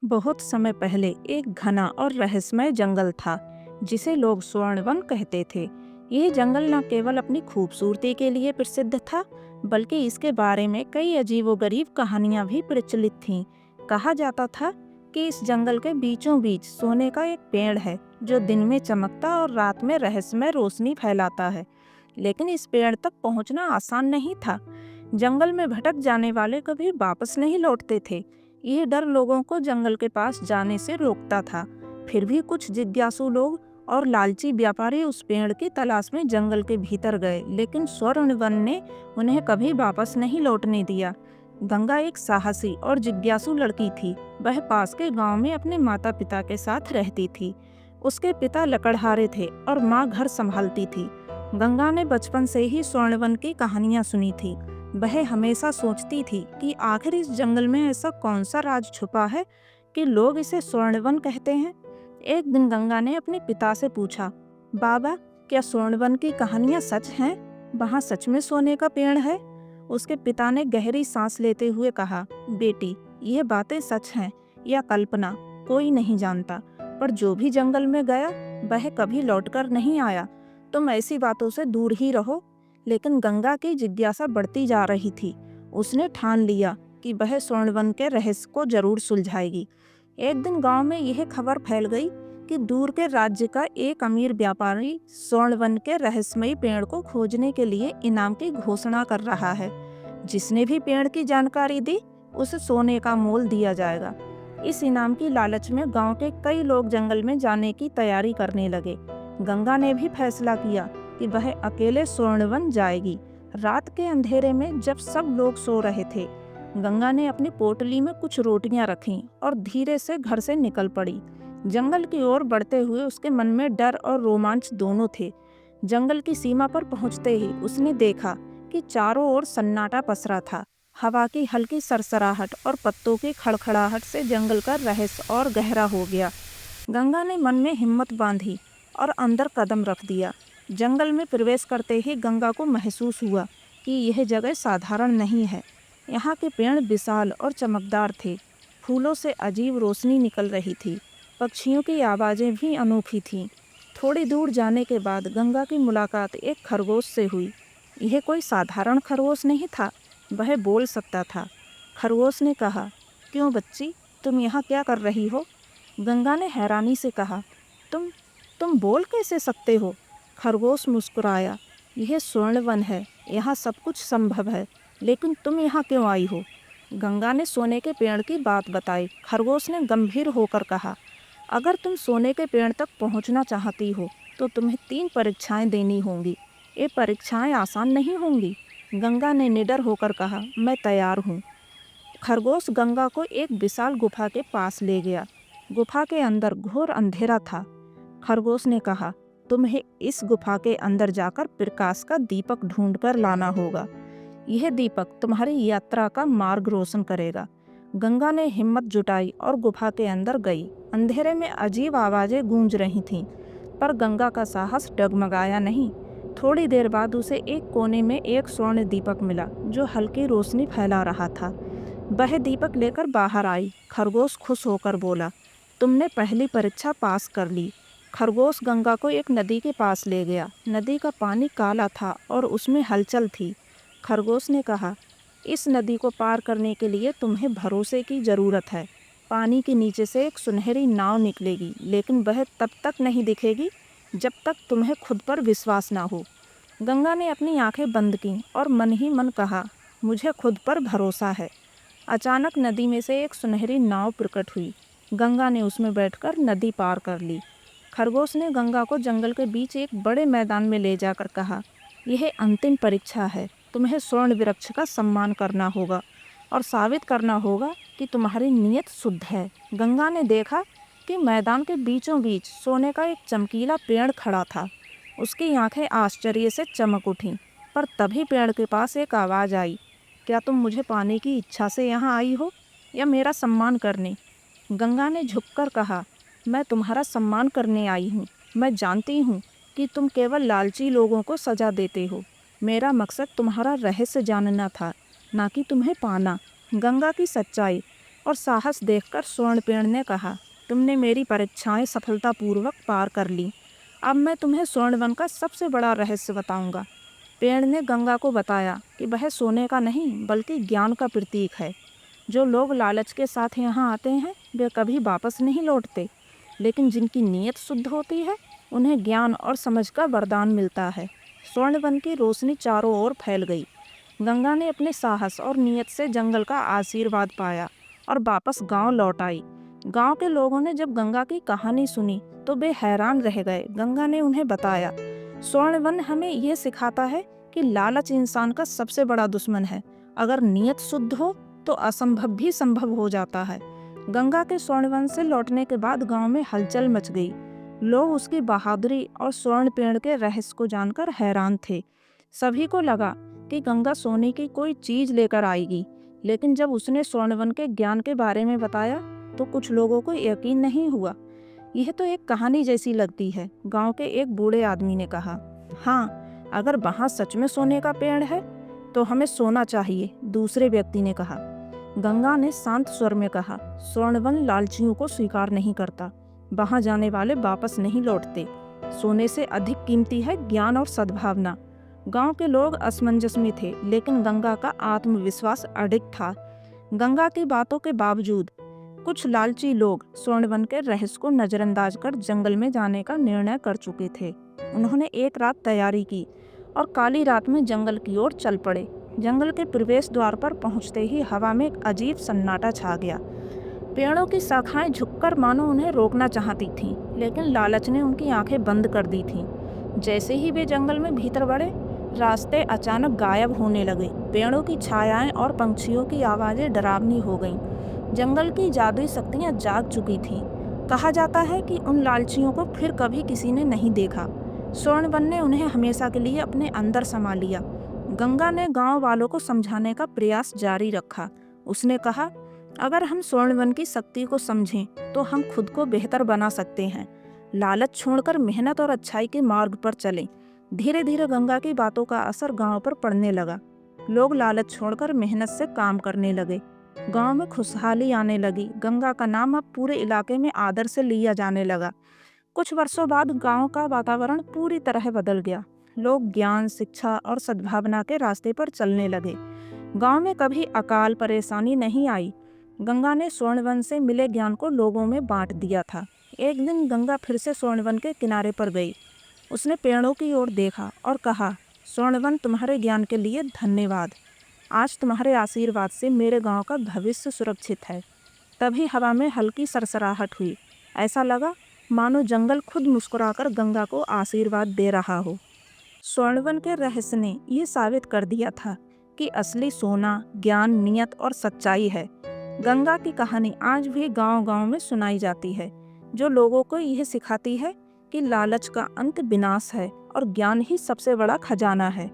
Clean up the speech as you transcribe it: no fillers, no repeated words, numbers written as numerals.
बहुत समय पहले एक घना और रहस्यमय जंगल था जिसे लोग स्वर्णवन कहते थे। यह जंगल न केवल अपनी खूबसूरती के लिए प्रसिद्ध था, बल्कि इसके बारे में कई अजीबोगरीब कहानियां भी प्रचलित थीं। कहा जाता था कि इस जंगल के बीचों बीच सोने का एक पेड़ है जो दिन में चमकता और रात में रहस्यमय रोशनी फैलाता है। लेकिन इस पेड़ तक पहुंचना आसान नहीं था। जंगल में भटक जाने वाले कभी वापस नहीं लौटते थे। यह डर लोगों को जंगल के पास जाने से रोकता था। फिर भी कुछ जिज्ञासु लोग और लालची व्यापारी उस पेड़ की तलाश में जंगल के भीतर गए, लेकिन स्वर्णवन ने उन्हें कभी वापस नहीं लौटने दिया। गंगा एक साहसी और जिज्ञासु लड़की थी। वह पास के गांव में अपने माता पिता के साथ रहती थी। उसके पिता लकड़हारे थे और माँ घर संभालती थी। गंगा ने बचपन से ही स्वर्णवन की कहानियां सुनी थी। वह हमेशा सोचती थी कि आखिर इस जंगल में ऐसा कौन सा राज छुपा है कि लोग इसे स्वर्णवन कहते हैं। एक दिन गंगा ने अपने पिता से पूछा, बाबा, क्या स्वर्णवन की कहानियां सच हैं? वहाँ सच में सोने का पेड़ है? उसके पिता ने गहरी सांस लेते हुए कहा, बेटी, ये बातें सच हैं या कल्पना कोई नहीं जानता, पर जो भी जंगल में गया वह कभी लौटकर नहीं आया। तुम ऐसी बातों से दूर ही रहो। लेकिन गंगा की जिज्ञासा बढ़ती जा रही थी। उसने ठान लिया कि वह स्वर्णवन के रहस्य को जरूर सुलझाएगी। एक दिन गांव में यह खबर फैल गई कि दूर के राज्य का एक अमीर व्यापारी स्वर्णवन के रहस्यमयी पेड़ को खोजने के लिए इनाम की घोषणा कर रहा है। जिसने भी पेड़ की जानकारी दी उसे सोने का मोल दिया जाएगा। इस इनाम की लालच में गांव के कई लोग जंगल में जाने की तैयारी करने लगे। गंगा ने भी फैसला किया कि वह अकेले स्वर्णवन जाएगी। रात के अंधेरे में जब सब लोग सो रहे थे, गंगा ने अपनी पोटली में कुछ रोटियां रखीं और धीरे से घर से निकल पड़ी। जंगल की ओर बढ़ते हुए उसके मन में डर और रोमांच दोनों थे। जंगल की सीमा पर पहुंचते ही उसने देखा कि चारों ओर सन्नाटा पसरा था। हवा की हल्की सरसराहट और पत्तों की खड़खड़ाहट से जंगल का रहस्य और गहरा हो गया। गंगा ने मन में हिम्मत बांधी और अंदर कदम रख दिया। जंगल में प्रवेश करते ही गंगा को महसूस हुआ कि यह जगह साधारण नहीं है। यहाँ के पेड़ विशाल और चमकदार थे। फूलों से अजीब रोशनी निकल रही थी। पक्षियों की आवाज़ें भी अनोखी थीं। थोड़ी दूर जाने के बाद गंगा की मुलाकात एक खरगोश से हुई। यह कोई साधारण खरगोश नहीं था, वह बोल सकता था। खरगोश ने कहा, क्यों बच्ची, तुम यहाँ क्या कर रही हो? गंगा ने हैरानी से कहा, तुम तुम बोल कैसे सकते हो? खरगोश मुस्कुराया, यह स्वर्णवन है, यहाँ सब कुछ संभव है, लेकिन तुम यहाँ क्यों आई हो? गंगा ने सोने के पेड़ की बात बताई। खरगोश ने गंभीर होकर कहा, अगर तुम सोने के पेड़ तक पहुँचना चाहती हो तो तुम्हें 3 परीक्षाएं देनी होंगी। ये परीक्षाएं आसान नहीं होंगी। गंगा ने निडर होकर कहा, मैं तैयार हूँ। खरगोश गंगा को एक विशाल गुफा के पास ले गया। गुफा के अंदर घोर अंधेरा था। खरगोश ने कहा, तुम्हें इस गुफा के अंदर जाकर प्रकाश का दीपक ढूंढकर लाना होगा। यह दीपक तुम्हारी यात्रा का मार्ग रोशन करेगा। गंगा ने हिम्मत जुटाई और गुफा के अंदर गई। अंधेरे में अजीब आवाज़ें गूंज रही थीं, पर गंगा का साहस डगमगाया नहीं। थोड़ी देर बाद उसे एक कोने में एक स्वर्ण दीपक मिला जो हल्की रोशनी फैला रहा था। वह दीपक लेकर बाहर आई। खरगोश खुश होकर बोला, तुमने पहली परीक्षा पास कर ली। खरगोश गंगा को एक नदी के पास ले गया। नदी का पानी काला था और उसमें हलचल थी। खरगोश ने कहा, इस नदी को पार करने के लिए तुम्हें भरोसे की ज़रूरत है। पानी के नीचे से एक सुनहरी नाव निकलेगी, लेकिन वह तब तक नहीं दिखेगी जब तक तुम्हें खुद पर विश्वास ना हो। गंगा ने अपनी आंखें बंद कीं और मन ही मन कहा, मुझे खुद पर भरोसा है। अचानक नदी में से एक सुनहरी नाव प्रकट हुई। गंगा ने उसमें बैठकर नदी पार कर ली। खरगोश ने गंगा को जंगल के बीच एक बड़े मैदान में ले जाकर कहा, यह अंतिम परीक्षा है। तुम्हें स्वर्ण वृक्ष का सम्मान करना होगा और साबित करना होगा कि तुम्हारी नीयत शुद्ध है। गंगा ने देखा कि मैदान के बीचों बीच सोने का एक चमकीला पेड़ खड़ा था। उसकी आंखें आश्चर्य से चमक उठीं, पर तभी पेड़ के पास एक आवाज़ आई, क्या तुम मुझे पाने की इच्छा से यहाँ आई हो या मेरा सम्मान करने? गंगा ने झुककर कहा, मैं तुम्हारा सम्मान करने आई हूँ। मैं जानती हूँ कि तुम केवल लालची लोगों को सजा देते हो। मेरा मकसद तुम्हारा रहस्य जानना था, ना कि तुम्हें पाना। गंगा की सच्चाई और साहस देखकर स्वर्णपेड़ ने कहा, तुमने मेरी परीक्षाएं सफलतापूर्वक पार कर ली। अब मैं तुम्हें स्वर्णवन का सबसे बड़ा रहस्य बताऊंगा। पेड़ ने गंगा को बताया कि वह सोने का नहीं बल्कि ज्ञान का प्रतीक है। जो लोग लालच के साथ यहाँ आते हैं वे कभी वापस नहीं लौटते, लेकिन जिनकी नीयत शुद्ध होती है उन्हें ज्ञान और समझ का वरदान मिलता है। स्वर्णवन की रोशनी चारों ओर फैल गई। गंगा ने अपने साहस और नीयत से जंगल का आशीर्वाद पाया और वापस गांव लौट आई। गांव के लोगों ने जब गंगा की कहानी सुनी तो वे हैरान रह गए। गंगा ने उन्हें बताया, स्वर्णवन हमें यह सिखाता है कि लालच इंसान का सबसे बड़ा दुश्मन है। अगर नीयत शुद्ध हो तो असंभव भी संभव हो जाता है। गंगा के स्वर्णवन से लौटने के बाद गांव में हलचल मच गई। लोग उसकी बहादुरी और स्वर्ण पेड़ के रहस्य को जानकर हैरान थे। सभी को लगा कि गंगा सोने की कोई चीज लेकर आएगी, लेकिन जब उसने स्वर्णवन के ज्ञान के बारे में बताया तो कुछ लोगों को यकीन नहीं हुआ। यह तो एक कहानी जैसी लगती है, गांव के एक बूढ़े आदमी ने कहा। हाँ, अगर वहाँ सच में सोने का पेड़ है तो हमें सोना चाहिए, दूसरे व्यक्ति ने कहा। गंगा ने शांत स्वर में कहा, स्वर्णवन लालचियों को स्वीकार नहीं करता। वहां जाने वाले वापस नहीं लौटते। सोने से अधिक कीमती है ज्ञान और सद्भावना। गांव के लोग असमंजस में थे, लेकिन गंगा का आत्मविश्वास अडिग था। गंगा की बातों के बावजूद कुछ लालची लोग स्वर्णवन के रहस्य को नजरअंदाज कर जंगल में जाने का निर्णय कर चुके थे। उन्होंने एक रात तैयारी की और काली रात में जंगल की ओर चल पड़े। जंगल के प्रवेश द्वार पर पहुंचते ही हवा में एक अजीब सन्नाटा छा गया। पेड़ों की शाखाएं झुककर मानो उन्हें रोकना चाहती थीं, लेकिन लालच ने उनकी आंखें बंद कर दी थीं। जैसे ही वे जंगल में भीतर बढ़े, रास्ते अचानक गायब होने लगे। पेड़ों की छायाएं और पंछियों की आवाज़ें डरावनी हो गईं। जंगल की जादुई शक्तियां जाग चुकी थीं। कहा जाता है कि उन लालचियों को फिर कभी किसी ने नहीं देखा। स्वर्णवन ने उन्हें हमेशा के लिए अपने अंदर समा लिया। गंगा ने गांव वालों को समझाने का प्रयास जारी रखा। उसने कहा, अगर हम स्वर्णवन की शक्ति को समझें तो हम खुद को बेहतर बना सकते हैं। लालच छोड़कर मेहनत और अच्छाई के मार्ग पर चलें। धीरे धीरे गंगा की बातों का असर गांव पर पड़ने लगा। लोग लालच छोड़कर मेहनत से काम करने लगे। गांव में खुशहाली आने लगी। गंगा का नाम अब पूरे इलाके में आदर से लिया जाने लगा। कुछ वर्षों बाद गांव का वातावरण पूरी तरह बदल गया। लोग ज्ञान, शिक्षा और सद्भावना के रास्ते पर चलने लगे। गांव में कभी अकाल परेशानी नहीं आई। गंगा ने स्वर्णवन से मिले ज्ञान को लोगों में बांट दिया था। एक दिन गंगा फिर से स्वर्णवन के किनारे पर गई। उसने पेड़ों की ओर देखा और कहा, स्वर्णवन, तुम्हारे ज्ञान के लिए धन्यवाद। आज तुम्हारे आशीर्वाद से मेरे गांव का भविष्य सुरक्षित है। तभी हवा में हल्की सरसराहट हुई। ऐसा लगा मानो जंगल खुद मुस्कुराकर गंगा को आशीर्वाद दे रहा हो। स्वर्णवन के रहस्य ने ये साबित कर दिया था कि असली सोना ज्ञान, नियत और सच्चाई है। गंगा की कहानी आज भी गांव-गांव में सुनाई जाती है, जो लोगों को यह सिखाती है कि लालच का अंत विनाश है और ज्ञान ही सबसे बड़ा खजाना है।